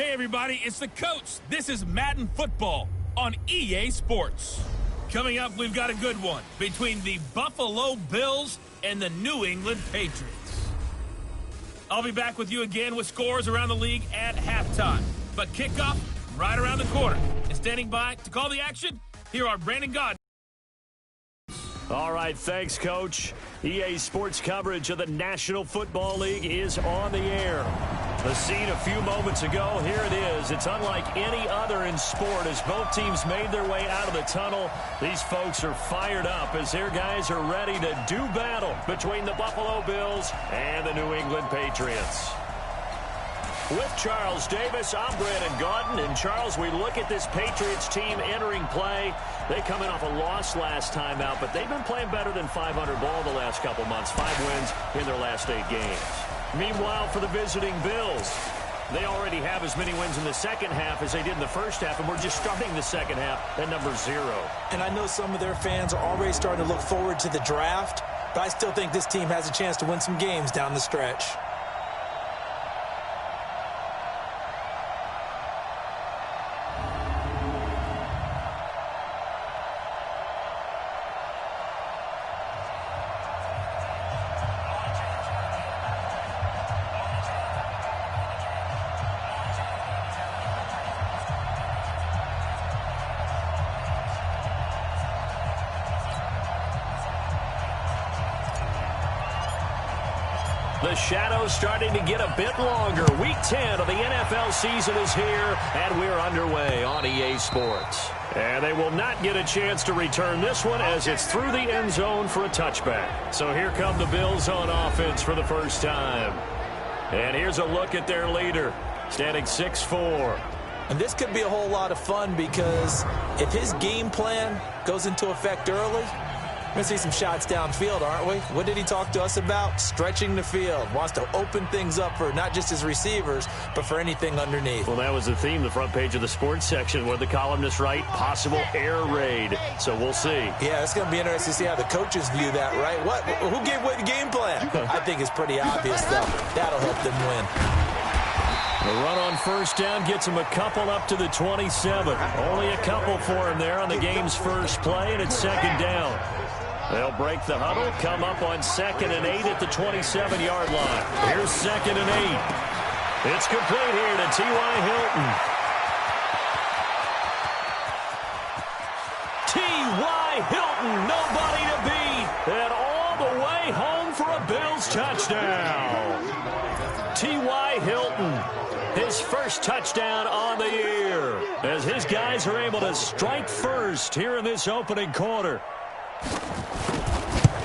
Hey everybody, it's the coach. This is Madden Football on EA Sports. Coming up, we've got a good one between the Buffalo Bills and the New England Patriots. I'll be back with you again with scores around the league at halftime. But kickoff right around the corner. And standing by to call the action, here are Brandon God. All right, thanks, Coach. EA Sports coverage of the National Football League is on the air. The scene a few moments ago, here it is. It's unlike any other in sport as both teams made their way out of the tunnel. These folks are fired up as their guys are ready to do battle between the Buffalo Bills and the New England Patriots. With Charles Davis, I'm Brandon Gaudin. And, Charles, we look at this Patriots team entering play. They come in off a loss last time out, but they've been playing better than 500 ball the last couple months. 5 wins in their last 8 games. Meanwhile, for the visiting Bills, they already have as many wins in the second half as they did in the first half, and we're just starting the second half at number 0. And I know some of their fans are already starting to look forward to the draft, but I still think this team has a chance to win some games down the stretch. The shadow's starting to get a bit longer. Week 10 of the NFL season is here, and we're underway on EA Sports. And they will not get a chance to return this one as it's through the end zone for a touchback. So here come the Bills on offense for the first time. And here's a look at their leader, standing 6'4". And this could be a whole lot of fun because if his game plan goes into effect early, we're going to see some shots downfield, aren't we? What did he talk to us about? Stretching the field. Wants to open things up for not just his receivers, but for anything underneath. Well, that was the theme, the front page of the sports section, where the columnists write possible air raid. So we'll see. Yeah, it's going to be interesting to see how the coaches view that, right? Who gave away the game plan? I think it's pretty obvious, though. That'll help them win. The run on first down gets him a couple up to the 27. Only a couple for him there on the game's first play, and it's second down. They'll break the huddle, come up on 2nd and 8 at the 27-yard line. Here's 2nd and 8. It's complete here to T.Y. Hilton. T.Y. Hilton, nobody to beat, and all the way home for a Bills touchdown. T.Y. Hilton, his first touchdown on the year, as his guys are able to strike first here in this opening quarter.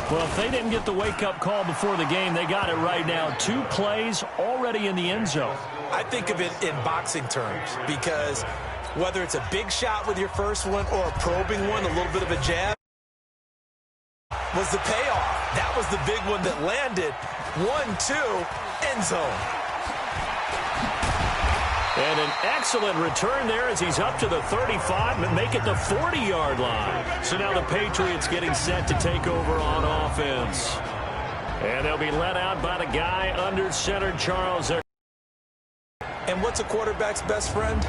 Well, if they didn't get the wake-up call before the game, they got it right now. 2 plays already in the end zone. I think of it in boxing terms because whether it's a big shot with your first one or a probing one, a little bit of a jab, was the payoff. That was the big one that landed. 1-2, end zone. And an excellent return there as he's up to the 35 and make it the 40-yard line. So now the Patriots getting set to take over on offense. And they'll be let out by the guy under center, Charles. And what's a quarterback's best friend?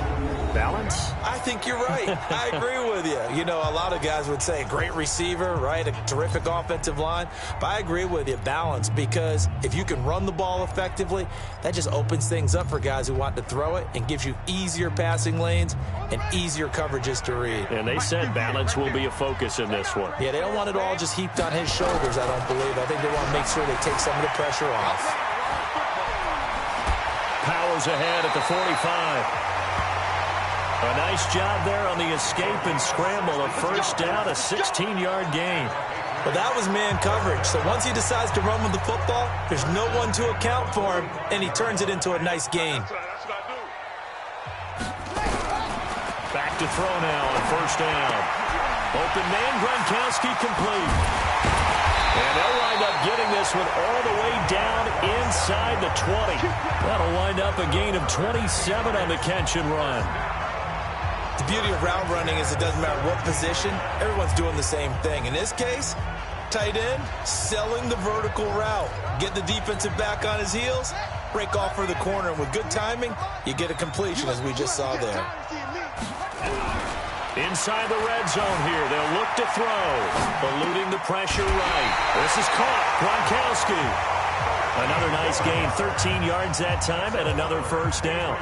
Balance? I think you're right. I agree with you. You know, a lot of guys would say great receiver, right? A terrific offensive line. But I agree with you, balance, because if you can run the ball effectively, that just opens things up for guys who want to throw it and gives you easier passing lanes and easier coverages to read. And they said balance will be a focus in this one. Yeah, they don't want it all just heaped on his shoulders, I don't believe. I think they want to make sure they take some of the pressure off. Powers ahead at the 45. A nice job there on the escape and scramble. A first down, a 16-yard gain. Well, that was man coverage. So once he decides to run with the football, there's no one to account for him, and he turns it into a nice gain. Back to throw now on first down. Open man, Gronkowski complete. And they'll wind up getting this one all the way down inside the 20. That'll wind up a gain of 27 on the catch and run. The beauty of route running is it doesn't matter what position, everyone's doing the same thing. In this case, tight end selling the vertical route. Get the defensive back on his heels, break off for the corner, and with good timing, you get a completion, as we just saw there. Inside the red zone here, they'll look to throw. Eluding the pressure right. This is caught. Gronkowski. Another nice gain, 13 yards that time, and another first down.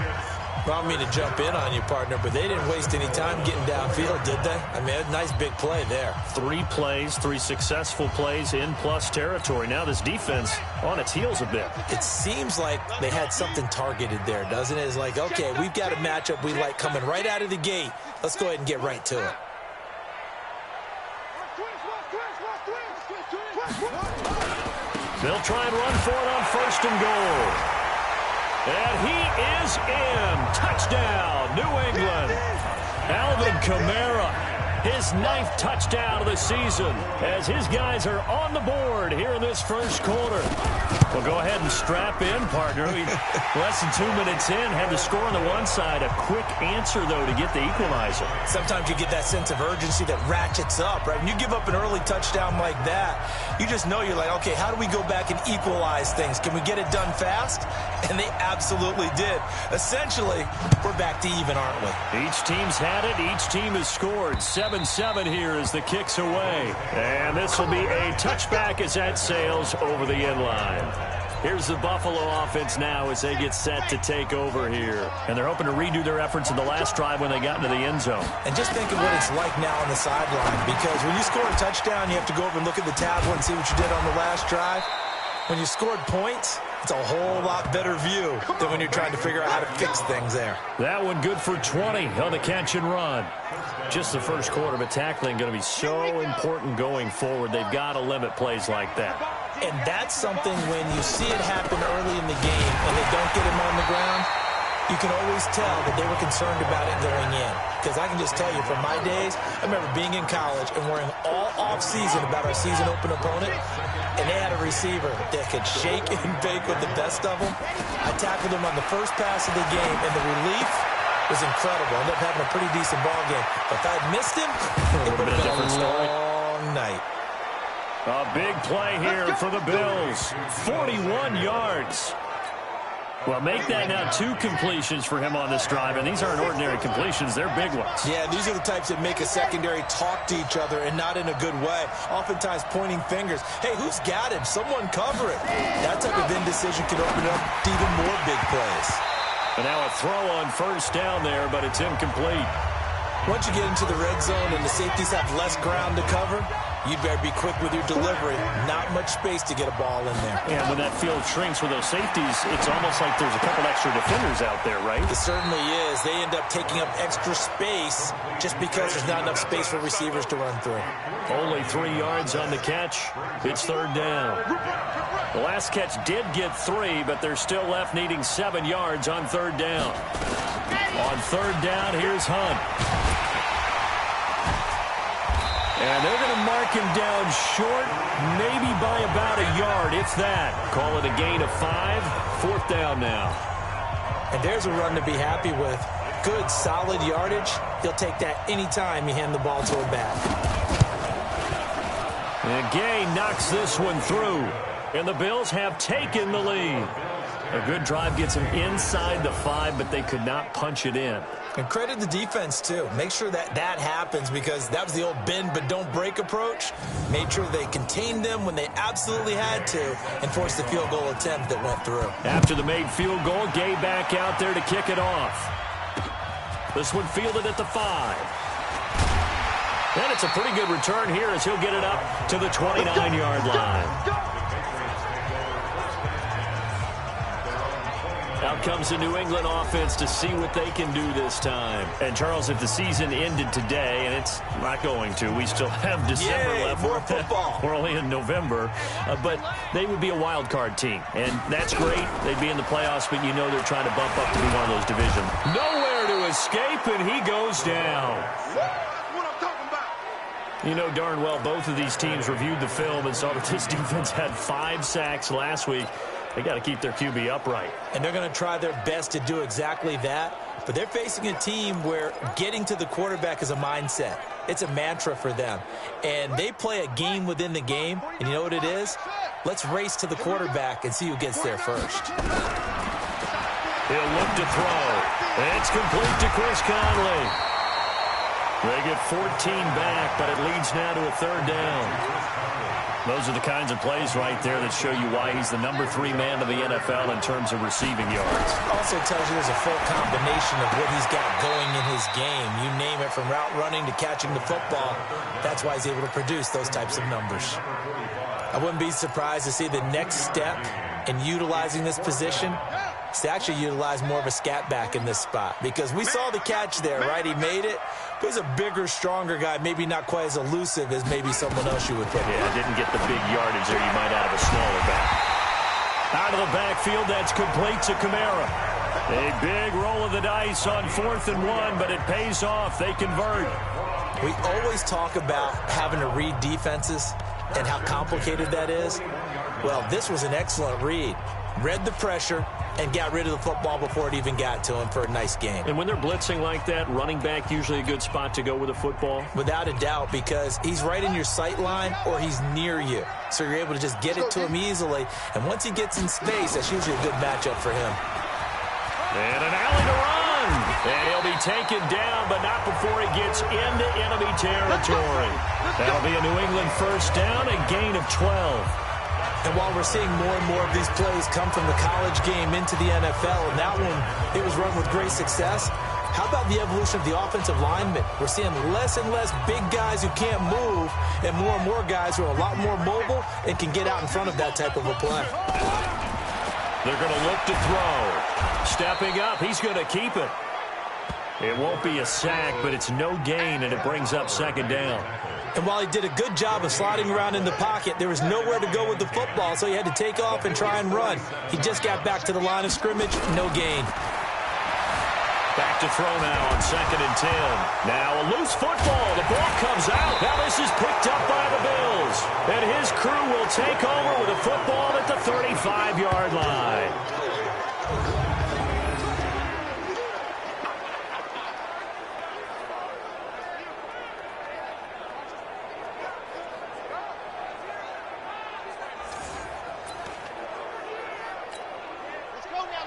Well, I don't mean to jump in on you, partner, but they didn't waste any time getting downfield, did they? I mean, a nice big play there. 3 plays, 3 successful plays in plus territory. Now this defense on its heels a bit. It seems like they had something targeted there, doesn't it? It's like, okay, we've got a matchup we like coming right out of the gate. Let's go ahead and get right to it. They'll try and run for it on 1st and goal. And he is in. Touchdown, New England. Alvin Kamara, his 9th touchdown of the season, as his guys are on the board here in this first quarter. Well, go ahead and strap in, partner. Less than 2 minutes in, had the score on the one side. A quick answer, though, to get the equalizer. Sometimes you get that sense of urgency that ratchets up, right? When you give up an early touchdown like that, you just know you're like, okay, how do we go back and equalize things? Can we get it done fast? And they absolutely did. Essentially, we're back to even, aren't we? Each team's had it. Each team has scored. 7-7 here as the kick's away. And this will be a touchback as that sails over the end line. Here's the Buffalo offense now as they get set to take over here. And they're hoping to redo their efforts in the last drive when they got into the end zone. And just think of what it's like now on the sideline, because when you score a touchdown, you have to go over and look at the tablet and see what you did on the last drive. When you scored points, it's a whole lot better view than when you're trying to figure out how to fix things there. That one good for 20 on the catch and run. Just the first quarter, but tackling going to be so important going forward. They've got to limit plays like that. And that's something when you see it happen early in the game and they don't get him on the ground, you can always tell that they were concerned about it going in. Because I can just tell you, from my days, I remember being in college and worrying all off-season about our season-open opponent, and they had a receiver that could shake and bake with the best of them. I tackled him on the first pass of the game, and the relief was incredible. I ended up having a pretty decent ball game. But if I had missed him, it would have been a long night. A big play here for the Bills. 41 yards. Well, make that now 2 completions for him on this drive, and these aren't ordinary completions. They're big ones. Yeah, these are the types that make a secondary talk to each other, and not in a good way. Oftentimes pointing fingers. Hey, who's got him? Someone cover it. That type of indecision can open up to even more big plays. And now a throw on 1st down there, but it's incomplete. Once you get into the red zone and the safeties have less ground to cover, you better be quick with your delivery. Not much space to get a ball in there. And when that field shrinks with those safeties, it's almost like there's a couple extra defenders out there, right? It certainly is. They end up taking up extra space just because there's not enough space for receivers to run through. Only 3 yards on the catch. It's 3rd down. The last catch did get 3, but they're still left needing 7 yards on 3rd down. On 3rd down, here's Hunt. And they're going to mark him down short, maybe by about a yard, if that. Call it a gain of 5. 4th down now. And there's a run to be happy with. Good, solid yardage. He'll take that anytime you hand the ball to a back. And Gay knocks this one through. And the Bills have taken the lead. A good drive gets them inside the 5, but they could not punch it in. And credit the defense, too. Make sure that happens, because that was the old bend but don't break approach. Made sure they contained them when they absolutely had to and forced the field goal attempt that went through. After the made field goal, Gay back out there to kick it off. This one fielded at the 5. And it's a pretty good return here as he'll get it up to the 29-yard line. Out comes the New England offense to see what they can do this time. And, Charles, if the season ended today, and it's not going to, we still have December left. More football. We're only in November. But they would be a wild card team. And that's great. They'd be in the playoffs, but you know they're trying to bump up to be one of those divisions. Nowhere to escape, and he goes down. You know darn well both of these teams reviewed the film and saw that this defense had 5 sacks last week. They got to keep their QB upright. And they're going to try their best to do exactly that. But they're facing a team where getting to the quarterback is a mindset. It's a mantra for them. And they play a game within the game. And you know what it is? Let's race to the quarterback and see who gets there first. He'll look to throw. It's complete to Chris Conley. They get 14 back, but it leads now to a third down. Those are the kinds of plays right there that show you why he's the number 3 man of the NFL in terms of receiving yards. Also tells you there's a full combination of what he's got going in his game. You name it, from route running to catching the football. That's why he's able to produce those types of numbers. I wouldn't be surprised to see the next step in utilizing this position is to actually utilize more of a scat back in this spot, because we saw the catch there, right? He made it, but he's a bigger, stronger guy, maybe not quite as elusive as maybe someone else you would put. Yeah, didn't get the big yardage there you might out of a smaller back. Out of the backfield, that's complete to Kamara. A big roll of the dice on 4th and 1, but it pays off. They convert. We always talk about having to read defenses and how complicated that is. Well, this was an excellent read. Read the pressure and got rid of the football before it even got to him for a nice game. And when they're blitzing like that, running back usually a good spot to go with a football? Without a doubt, because he's right in your sight line or he's near you. So you're able to just get it to him easily. And once he gets in space, that's usually a good matchup for him. And an alley to run. And he'll be taken down, but not before he gets into enemy territory. That'll be a New England first down, a gain of 12. And while we're seeing more and more of these plays come from the college game into the NFL, and that one, it was run with great success, how about the evolution of the offensive linemen? We're seeing less and less big guys who can't move and more guys who are a lot more mobile and can get out in front of that type of a play. They're going to look to throw. Stepping up, he's going to keep it. It won't be a sack, but it's no gain, and it brings up second down. And while he did a good job of sliding around in the pocket, there was nowhere to go with the football, so he had to take off and try and run. He just got back to the line of scrimmage, no gain. Back to throw now on 2nd and 10. Now a loose football. The ball comes out. Now this is picked up by the Bills. And his crew will take over with a football at the 35-yard line.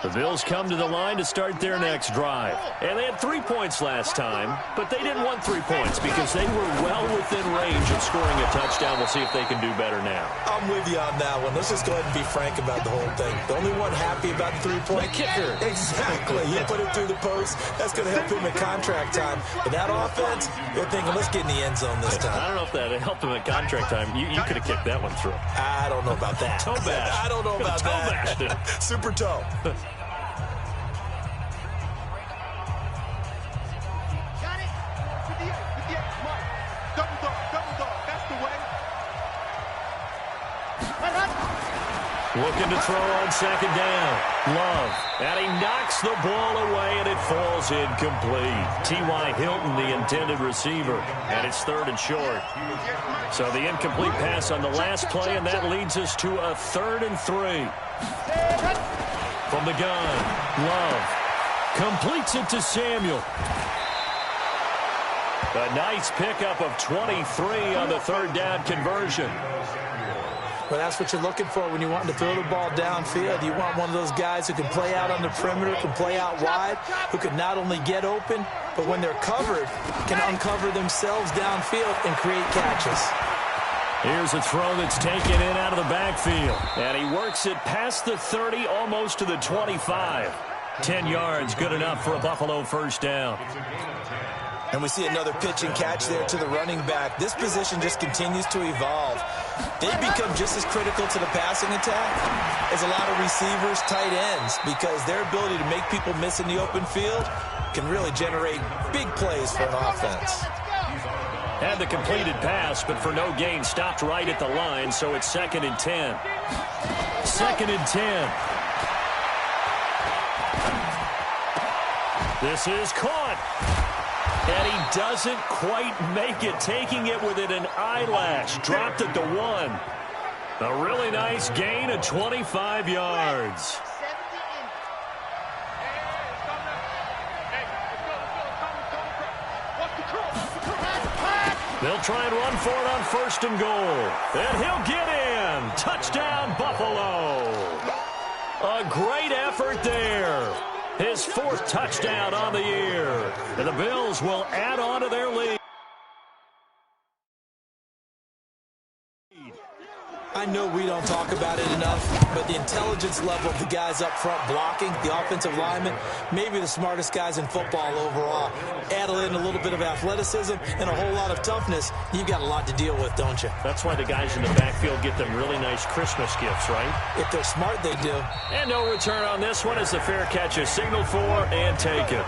The Bills come to the line to start their next drive. And they had 3 points last time, but they didn't want 3 points because they were well within range of scoring a touchdown. We'll see if they can do better now. I'm with you on that one. Let's just go ahead and be frank about the whole thing. The only one happy about the 3-point kicker. Exactly. He put it through the post. That's going to help him in contract time. But that offense, they're thinking, let's get in the end zone this time. I don't know if that helped him in contract time. You could have kicked that one through. I don't know about that. Toe bash. I don't know about that. Toe bashed him. Super toe. Looking to throw on 2nd down. Love. And he knocks the ball away, and it falls incomplete. T.Y. Hilton, the intended receiver. And it's 3rd and short. So the incomplete pass on the last play, and that leads us to a 3rd and 3. From the gun, Love completes it to Samuel. A nice pickup of 23 on the 3rd down conversion. Well, that's what you're looking for when you want to throw the ball downfield. You want one of those guys who can play out on the perimeter, can play out wide, who can not only get open, but when they're covered, can uncover themselves downfield and create catches. Here's a throw that's taken in out of the backfield. And he works it past the 30, almost to the 25. 10 yards, good enough for a Buffalo first down. And we see another pitch and catch there to the running back. This position just continues to evolve. They become just as critical to the passing attack as a lot of receivers, tight ends, because their ability to make people miss in the open field can really generate big plays for an offense. Had the completed pass, but for no gain, stopped right at the line, so it's 2nd and 10. 2nd and 10. This is caught. And he doesn't quite make it, taking it within an eyelash. Dropped at the 1. A really nice gain of 25 yards. They'll try and run for it on 1st and goal. And he'll get in. Touchdown, Buffalo. A great effort there. his 4th touchdown on the year. And the Bills will add on to their lead. I know we don't talk about it enough, but the intelligence level of the guys up front blocking, the offensive linemen, maybe the smartest guys in football overall. Add in a little bit of athleticism and a whole lot of toughness, you've got a lot to deal with, don't you? That's why the guys in the backfield get them really nice Christmas gifts, right? If they're smart, they do. And no return on this one as the fair catch is signaled for and taken.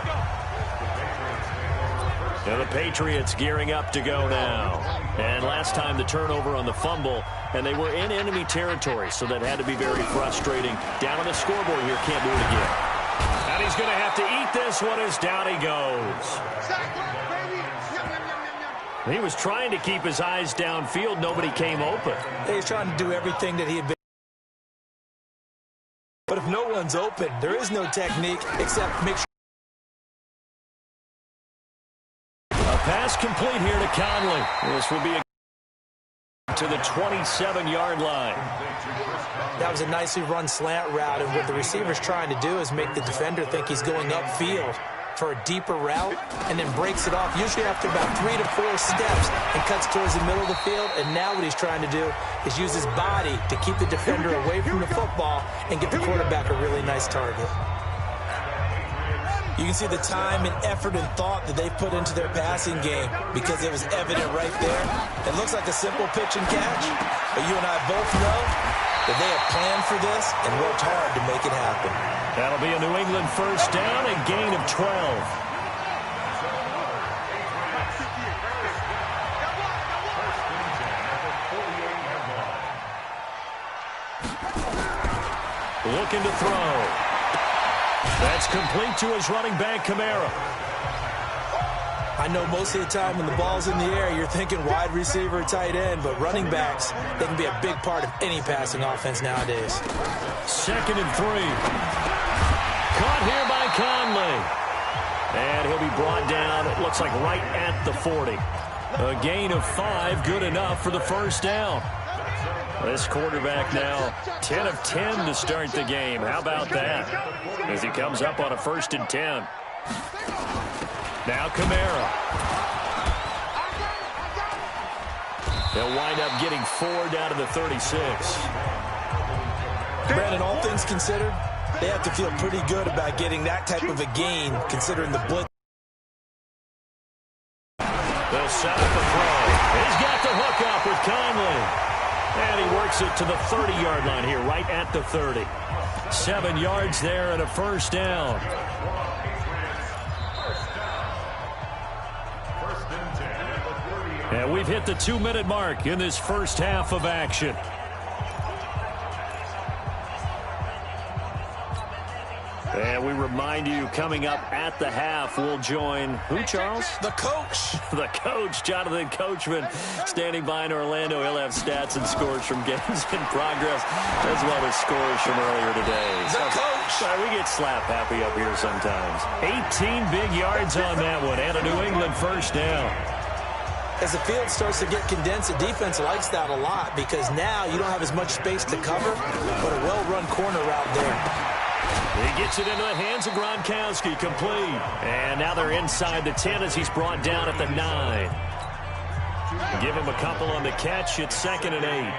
Now the Patriots gearing up to go now. And last time the turnover on the fumble, and they were in enemy territory, so that had to be very frustrating. Down on the scoreboard here, can't do it again. And he's going to have to eat this one as down he goes. He was trying to keep his eyes downfield. Nobody came open. He's trying to do everything that he had been. But if no one's open, there is no technique except make sure. Pass complete here to Conley. This will be to the 27-yard line. That was a nicely run slant route, and what the receiver's trying to do is make the defender think he's going upfield for a deeper route, and then breaks it off, usually after about 3 to 4 steps, and cuts towards the middle of the field. And now what he's trying to do is use his body to keep the defender away from the football and give the quarterback a really nice target. You can see the time and effort and thought that they put into their passing game because it was evident right there. It looks like a simple pitch and catch, but you and I both know that they have planned for this and worked hard to make it happen. That'll be a New England first down, a gain of 12. Looking to throw. That's complete to his running back, Kamara. I know most of the time when the ball's in the air, you're thinking wide receiver, tight end, but running backs, they can be a big part of any passing offense nowadays. 2nd and 3. Caught here by Conley. And he'll be brought down, it looks like right at the 40. A gain of 5, good enough for the first down. This quarterback now 10 of 10 to start the game. How about that? As he comes up on a 1st and 10. Now Kamara. They'll wind up getting 4 down to the 36. Brandon, all things considered, they have to feel pretty good about getting that type of a gain considering the blitz. They'll set up a throw. He's got the hook up with Conley. And he works it to the 30-yard line here, right at the 30. 7 yards there and a first down. And we've hit the 2-minute mark in this first half of action. And we remind you, coming up at the half, we'll join who, Charles? The coach. The coach, Jonathan Coachman, standing by in Orlando. He'll have stats and scores from games in progress, as well as scores from earlier today. The coach. Sorry, we get slap happy up here sometimes. 18 big yards on that one, and a New England first down. As the field starts to get condensed, the defense likes that a lot because now you don't have as much space to cover, but a well-run corner route there. He gets it into the hands of Gronkowski, complete. And now they're inside the 10 as he's brought down at the 9. Give him a couple on the catch. It's 2nd and 8.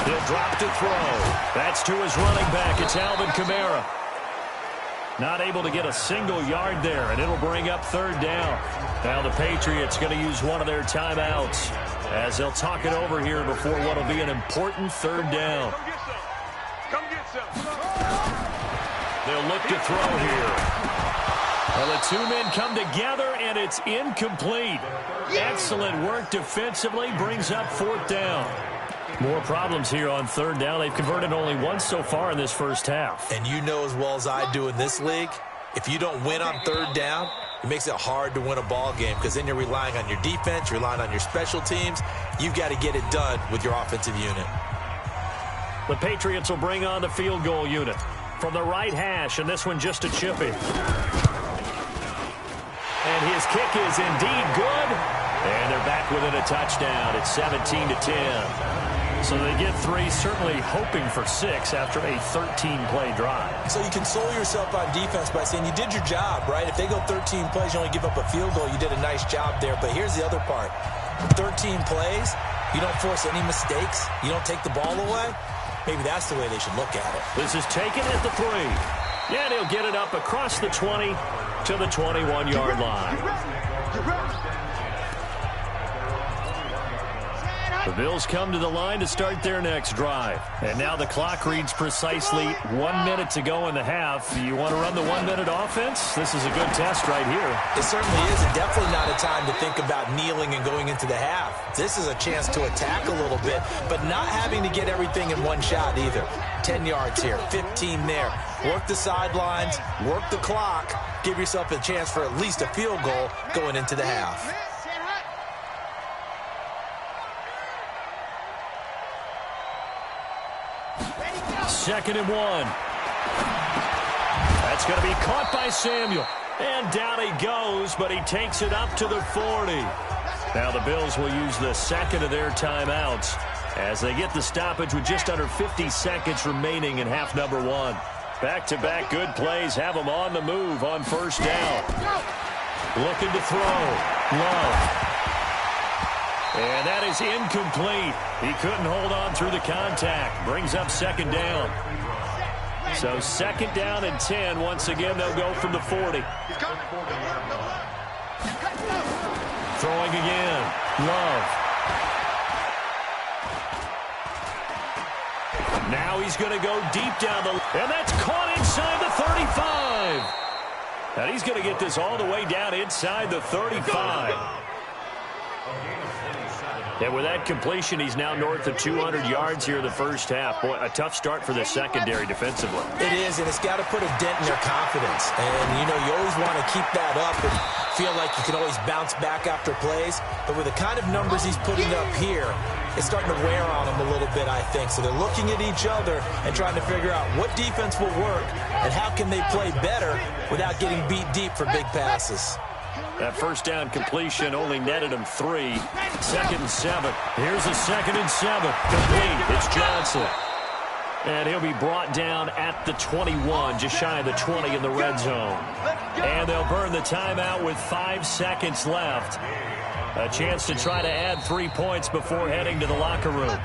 He'll drop to throw. That's to his running back. It's Alvin Kamara. Not able to get a single yard there, and it'll bring up 3rd down. Now the Patriots going to use one of their timeouts as they'll talk it over here before what will be an important 3rd down. They'll look to throw here. Well, the 2 men come together, and it's incomplete. Excellent work defensively, brings up 4th down. More problems here on 3rd down. They've converted only once so far in this first half. And you know as well as I do in this league, if you don't win on 3rd down, it makes it hard to win a ball game because then you're relying on your defense, you're relying on your special teams. You've got to get it done with your offensive unit. The Patriots will bring on the field goal unit from the right hash, and this one just a chip in. And his kick is indeed good. And they're back within a touchdown. It's 17-10. So they get 3, certainly hoping for 6 after a 13-play drive. So you console yourself on defense by saying you did your job, right? If they go 13 plays, you only give up a field goal, you did a nice job there. But here's the other part. 13 plays, you don't force any mistakes, you don't take the ball away. Maybe that's the way they should look at it. This is taken at the 3. Yeah, and he'll get it up across the 20 to the 21-yard line. The Bills come to the line to start their next drive. And now the clock reads precisely 1 minute to go in the half. You want to run the 1 minute offense? This is a good test right here. It certainly is, and definitely not a time to think about kneeling and going into the half. This is a chance to attack a little bit, but not having to get everything in one shot either. 10 yards here, 15 there. Work the sidelines, work the clock, give yourself a chance for at least a field goal going into the half. Second and 1. That's going to be caught by Samuel. And down he goes, but he takes it up to the 40. Now the Bills will use the second of their timeouts as they get the stoppage with just under 50 seconds remaining in half number 1. Back-to-back good plays have them on the move on first down. Looking to throw. Love. And that is incomplete. He couldn't hold on through the contact. Brings up second down. So second down and 10. Once again, they'll go from the 40. Throwing again. Love. Now he's going to go deep down the... And that's caught inside the 35. And he's going to get this all the way down inside the 35. And with that completion, he's now north of 200 yards here in the first half. Boy, a tough start for the secondary defensively. It is, and it's got to put a dent in their confidence. And, you know, you always want to keep that up and feel like you can always bounce back after plays. But with the kind of numbers he's putting up here, it's starting to wear on them a little bit, I think. So they're looking at each other and trying to figure out what defense will work and how can they play better without getting beat deep for big passes. That first down completion only netted him 3. Second and 7. Here's a second and 7. Complete. It's Johnson. And he'll be brought down at the 21, just shy of the 20 in the red zone. And they'll burn the timeout with 5 seconds left. A chance to try to add 3 points before heading to the locker room.